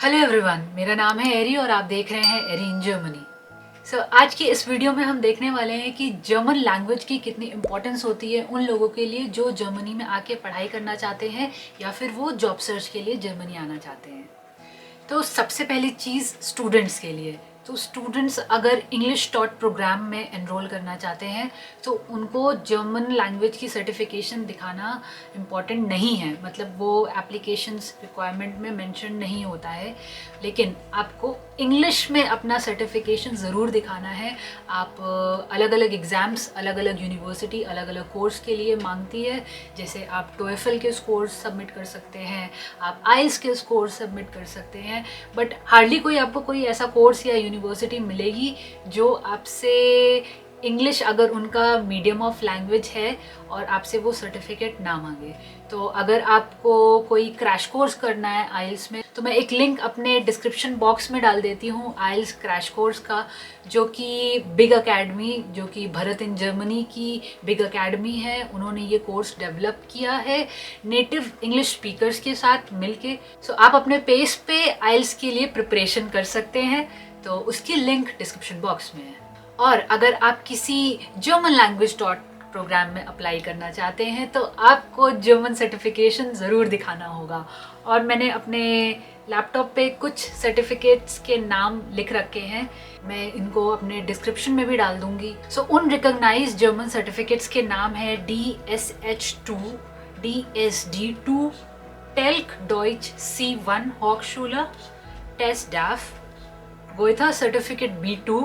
Hello everyone, मेरा नाम है एरी और आप देख रहे हैं एरी इन जर्मनी। आज की इस वीडियो में हम देखने वाले हैं कि जर्मन लैंग्वेज की कितनी इम्पोर्टेंस होती है उन लोगों के लिए जो जर्मनी में आके पढ़ाई करना चाहते हैं या फिर वो जॉब सर्च के लिए जर्मनी आना चाहते हैं। तो सबसे पहली चीज़ स्टूडेंट्स के लिए, तो स्टूडेंट्स अगर इंग्लिश टॉट प्रोग्राम में एनरोल करना चाहते हैं तो उनको जर्मन लैंग्वेज की सर्टिफिकेशन दिखाना इम्पॉर्टेंट नहीं है, मतलब वो एप्लीकेशंस रिक्वायरमेंट में मेंशन नहीं होता है, लेकिन आपको इंग्लिश में अपना सर्टिफिकेशन ज़रूर दिखाना है। आप अलग अलग एग्ज़ाम्स अलग अलग यूनिवर्सिटी अलग अलग कोर्स के लिए मांगती है, जैसे आप टोएफल के स्कोर्स सबमिट कर सकते हैं, आप आइल्स के स्कोर्स सबमिट कर सकते हैं, बट हार्डली कोई आपको कोई ऐसा कोर्स या यूनिवर्सिटी मिलेगी जो आपसे इंग्लिश अगर उनका मीडियम ऑफ लैंग्वेज है और आपसे वो सर्टिफिकेट ना मांगे। तो अगर आपको कोई क्रैश कोर्स करना है आइल्स में, तो मैं एक लिंक अपने डिस्क्रिप्शन बॉक्स में डाल देती हूँ आइल्स क्रैश कोर्स का, जो कि बिग अकेडमी, जो कि भारत इन जर्मनी की बिग अकेडमी है, उन्होंने ये कोर्स डेवलप किया है नेटिव इंग्लिश स्पीकर्स के साथ मिलके। आप अपने पेस पे आइल्स के लिए प्रिपरेशन कर सकते हैं, तो उसकी लिंक डिस्क्रिप्शन बॉक्स में है। और अगर आप किसी जर्मन लैंग्वेज टॉट प्रोग्राम में अप्लाई करना चाहते हैं तो आपको जर्मन सर्टिफिकेशन ज़रूर दिखाना होगा, और मैंने अपने लैपटॉप पे कुछ सर्टिफिकेट्स के नाम लिख रखे हैं, मैं इनको अपने डिस्क्रिप्शन में भी डाल दूंगी। उन रिकॉग्नाइज्ड जर्मन सर्टिफिकेट्स के नाम है DSH2, DSD2, telc Deutsch C1 हॉकशूलर, TestDaF, Goethe certificate B2,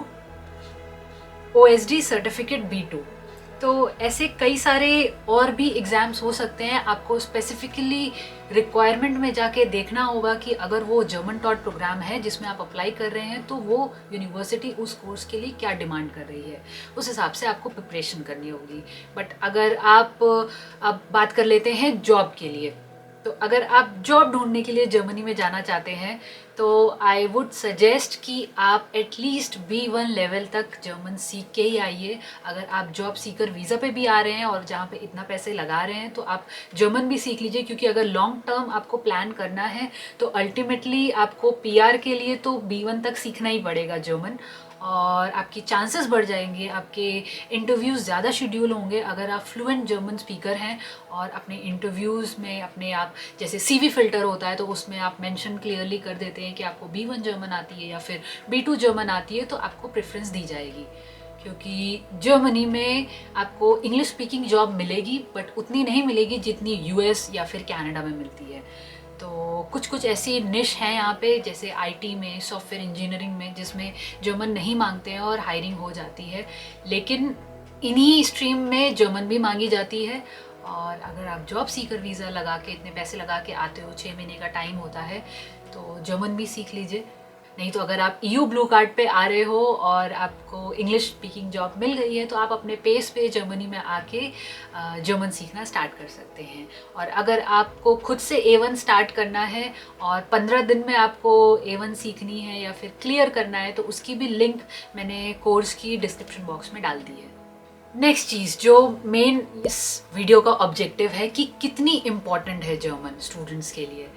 OSD certificate B2। तो ऐसे कई सारे और भी एग्ज़ाम्स हो सकते हैं। आपको स्पेसिफिकली रिक्वायरमेंट में जाके देखना होगा कि अगर वो जर्मन टॉट प्रोग्राम है जिसमें आप अप्लाई कर रहे हैं तो वो यूनिवर्सिटी उस कोर्स के लिए क्या डिमांड कर रही है, उस हिसाब से आपको प्रिपरेशन करनी होगी। बट अगर आप अब बात कर लेते हैं जॉब के लिए, तो अगर आप जॉब ढूंढने के लिए जर्मनी में जाना चाहते हैं तो आई वुड सजेस्ट कि आप एटलीस्ट B1 लेवल तक जर्मन सीख के ही आइए। अगर आप जॉब सीकर वीज़ा पे भी आ रहे हैं और जहाँ पे इतना पैसे लगा रहे हैं तो आप जर्मन भी सीख लीजिए, क्योंकि अगर लॉन्ग टर्म आपको प्लान करना है तो अल्टीमेटली आपको PR के लिए तो B1 तक सीखना ही पड़ेगा जर्मन, और आपकी चांसेस बढ़ जाएंगे, आपके इंटरव्यूज़ ज़्यादा शेड्यूल होंगे अगर आप फ्लुएंट जर्मन स्पीकर हैं। और अपने इंटरव्यूज़ में अपने आप जैसे CV फ़िल्टर होता है तो उसमें आप मेंशन क्लियरली कर देते हैं कि आपको B1 जर्मन आती है या फिर B2 जर्मन आती है, तो आपको प्रेफरेंस दी जाएगी, क्योंकि जर्मनी में आपको इंग्लिश स्पीकिंग जॉब मिलेगी बट उतनी नहीं मिलेगी जितनी US या फिर कनाडा में मिलती है। तो कुछ ऐसी निश हैं यहाँ पे, जैसे IT में, सॉफ्टवेयर इंजीनियरिंग में, जिसमें जर्मन नहीं मांगते हैं और हायरिंग हो जाती है, लेकिन इन्हीं स्ट्रीम में जर्मन भी मांगी जाती है। और अगर आप जॉब सीकर वीज़ा लगा के इतने पैसे लगा के आते हो, 6 महीने का टाइम होता है, तो जर्मन भी सीख लीजिए। नहीं तो अगर आप EU ब्लू कार्ड पे आ रहे हो और आपको इंग्लिश स्पीकिंग जॉब मिल गई है तो आप अपने पेस पे जर्मनी में आके जर्मन सीखना स्टार्ट कर सकते हैं। और अगर आपको खुद से A1 स्टार्ट करना है और 15 दिन में आपको A1 सीखनी है या फिर क्लियर करना है, तो उसकी भी लिंक मैंने कोर्स की डिस्क्रिप्शन बॉक्स में डाल दी है। नेक्स्ट चीज़ जो मेन इस वीडियो का ऑब्जेक्टिव है कि कितनी इम्पॉर्टेंट है जर्मन स्टूडेंट्स के लिए।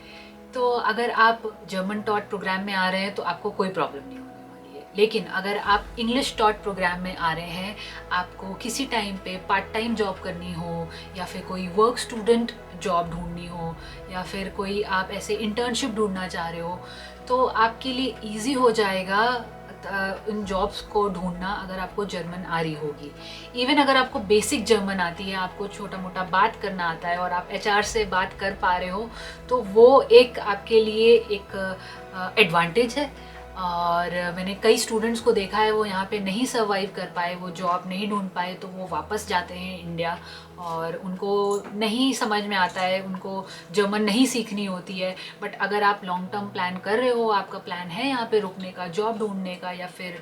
तो अगर आप जर्मन टॉट प्रोग्राम में आ रहे हैं तो आपको कोई प्रॉब्लम नहीं होने वाली है, लेकिन अगर आप इंग्लिश टॉट प्रोग्राम में आ रहे हैं, आपको किसी टाइम पे पार्ट टाइम जॉब करनी हो या फिर कोई वर्क स्टूडेंट जॉब ढूंढनी हो या फिर कोई आप ऐसे इंटर्नशिप ढूंढना चाह रहे हो, तो आपके लिए ईजी हो जाएगा इन जॉब्स को ढूंढना अगर आपको जर्मन आ रही होगी। इवन अगर आपको बेसिक जर्मन आती है, आपको छोटा मोटा बात करना आता है और आप HR से बात कर पा रहे हो, तो वो एक आपके लिए एक एडवांटेज है। और मैंने कई स्टूडेंट्स को देखा है वो यहाँ पे नहीं सर्वाइव कर पाए, वो जॉब नहीं ढूंढ पाए, तो वो वापस जाते हैं इंडिया और उनको नहीं समझ में आता है, उनको जर्मन नहीं सीखनी होती है। बट अगर आप लॉन्ग टर्म प्लान कर रहे हो, आपका प्लान है यहाँ पे रुकने का, जॉब ढूंढने का या फिर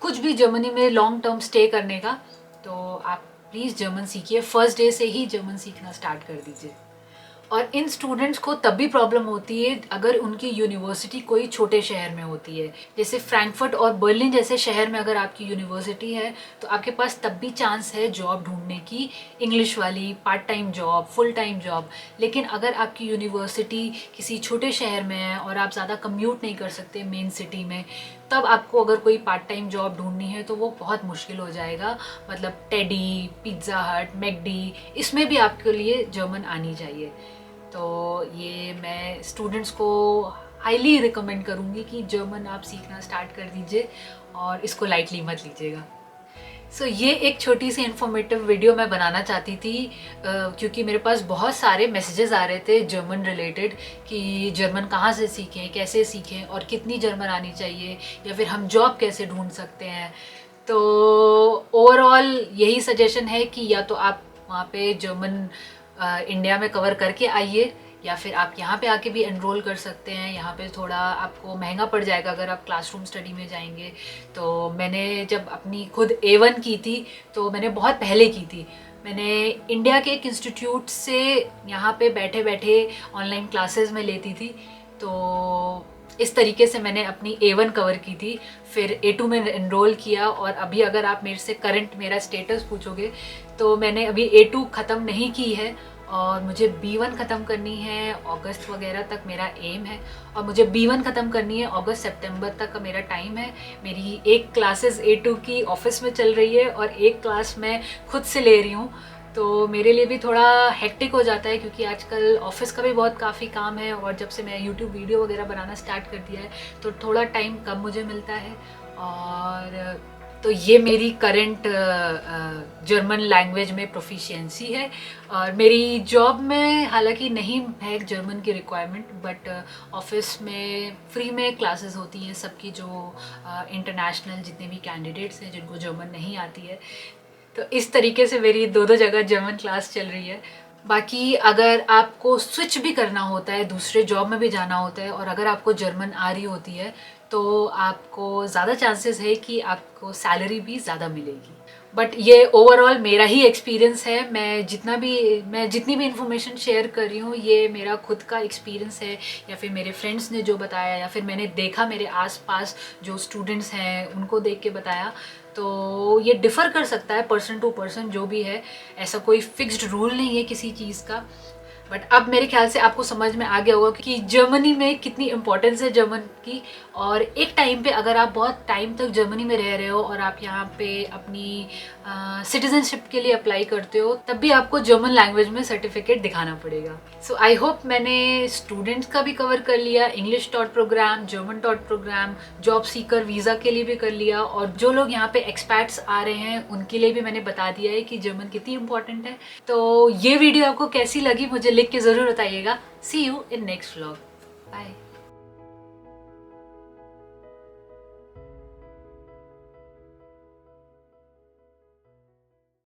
कुछ भी जर्मनी में लॉन्ग टर्म स्टे करने का, तो आप प्लीज़ जर्मन सीखिए, फर्स्ट डे से ही जर्मन सीखना स्टार्ट कर दीजिए। और इन स्टूडेंट्स को तब भी प्रॉब्लम होती है अगर उनकी यूनिवर्सिटी कोई छोटे शहर में होती है। जैसे फ्रैंकफर्ट और बर्लिन जैसे शहर में अगर आपकी यूनिवर्सिटी है तो आपके पास तब भी चांस है जॉब ढूंढने की, इंग्लिश वाली, part time job, full time job. लेकिन अगर आपकी यूनिवर्सिटी किसी छोटे शहर में है और आप ज़्यादा कम्यूट नहीं कर सकते मेन सिटी में, तब आपको अगर कोई पार्ट टाइम जॉब ढूंढनी है तो वो बहुत मुश्किल हो जाएगा। मतलब टेडी, पिज़्ज़ा हट, मैकडी, इसमें भी आपके लिए जर्मन आनी चाहिए। तो ये मैं स्टूडेंट्स को हाईली रिकमेंड करूँगी कि जर्मन आप सीखना स्टार्ट कर दीजिए और इसको लाइटली मत लीजिएगा। सो ये एक छोटी सी इन्फॉर्मेटिव वीडियो मैं बनाना चाहती थी क्योंकि मेरे पास बहुत सारे मैसेजेस आ रहे थे जर्मन रिलेटेड कि जर्मन कहाँ से सीखें, कैसे सीखें और कितनी जर्मन आनी चाहिए, या फिर हम जॉब कैसे ढूंढ सकते हैं। तो ओवरऑल यही सजेशन है कि या तो आप वहाँ पे जर्मन इंडिया में कवर करके आइए, या फिर आप यहाँ पे आके भी एनरोल कर सकते हैं। यहाँ पे थोड़ा आपको महंगा पड़ जाएगा अगर आप क्लासरूम स्टडी में जाएंगे। तो मैंने जब अपनी खुद A1 की थी तो मैंने बहुत पहले की थी। मैंने इंडिया के एक इंस्टीट्यूट से यहाँ पे बैठे बैठे ऑनलाइन क्लासेस में लेती थी। तो इस तरीके से मैंने अपनी A1 कवर की थी, फिर A2 में एनरोल किया। और अभी अगर आप मेरे से करंट मेरा स्टेटस पूछोगे तो मैंने अभी A2 ख़त्म नहीं की है और मुझे B1 ख़त्म करनी है। अगस्त वगैरह तक मेरा एम है और मुझे B1 ख़त्म करनी है। अगस्त सितंबर तक का मेरा टाइम है। मेरी एक क्लासेस A2 की ऑफिस में चल रही है और एक क्लास मैं खुद से ले रही हूँ। तो मेरे लिए भी थोड़ा हेक्टिक हो जाता है क्योंकि आजकल ऑफिस का भी बहुत काफ़ी काम है और जब से मैं यूट्यूब वीडियो वगैरह बनाना स्टार्ट कर दिया है तो थोड़ा टाइम कम मुझे मिलता है। और तो ये मेरी करंट जर्मन लैंग्वेज में प्रोफिशिएंसी है। और मेरी जॉब में हालांकि नहीं है जर्मन की रिक्वायरमेंट, बट ऑफिस में फ्री में क्लासेस होती हैं सबकी, जो इंटरनेशनल जितने भी कैंडिडेट्स हैं जिनको जर्मन नहीं आती है। तो इस तरीके से मेरी दो जगह जर्मन क्लास चल रही है। बाकी अगर आपको स्विच भी करना होता है, दूसरे जॉब में भी जाना होता है और अगर आपको जर्मन आ रही होती है तो आपको ज़्यादा चांसेस है कि आपको सैलरी भी ज़्यादा मिलेगी। बट ये ओवरऑल मेरा ही एक्सपीरियंस है। मैं जितनी भी इंफॉर्मेशन शेयर कर रही हूँ ये मेरा खुद का एक्सपीरियंस है, या फिर मेरे फ्रेंड्स ने जो बताया, या फिर मैंने देखा मेरे आसपास जो स्टूडेंट्स हैं उनको देख के बताया। तो ये डिफ़र कर सकता है पर्सन टू पर्सन, जो भी है। ऐसा कोई फिक्स्ड रूल नहीं है किसी चीज़ का। बट अब मेरे ख्याल से आपको समझ में आ गया होगा कि जर्मनी में कितनी इम्पोर्टेंस है जर्मन की। और एक टाइम पे अगर आप बहुत टाइम तक जर्मनी में रह रहे हो और आप यहाँ पे अपनी सिटीजनशिप के लिए अप्लाई करते हो, तब भी आपको जर्मन लैंग्वेज में सर्टिफिकेट दिखाना पड़ेगा। सो आई होप मैंने स्टूडेंट्स का भी कवर कर लिया, English taught program, German taught program, job seeker visa के लिए भी कर लिया, और जो लोग यहाँ पे एक्सपैट्स आ रहे हैं उनके लिए भी मैंने बता दिया है कि जर्मन कितनी इंपॉर्टेंट है। तो ये वीडियो आपको कैसी लगी मुझे लिख के ज़रूर बताइएगा। See you in next vlog. Bye.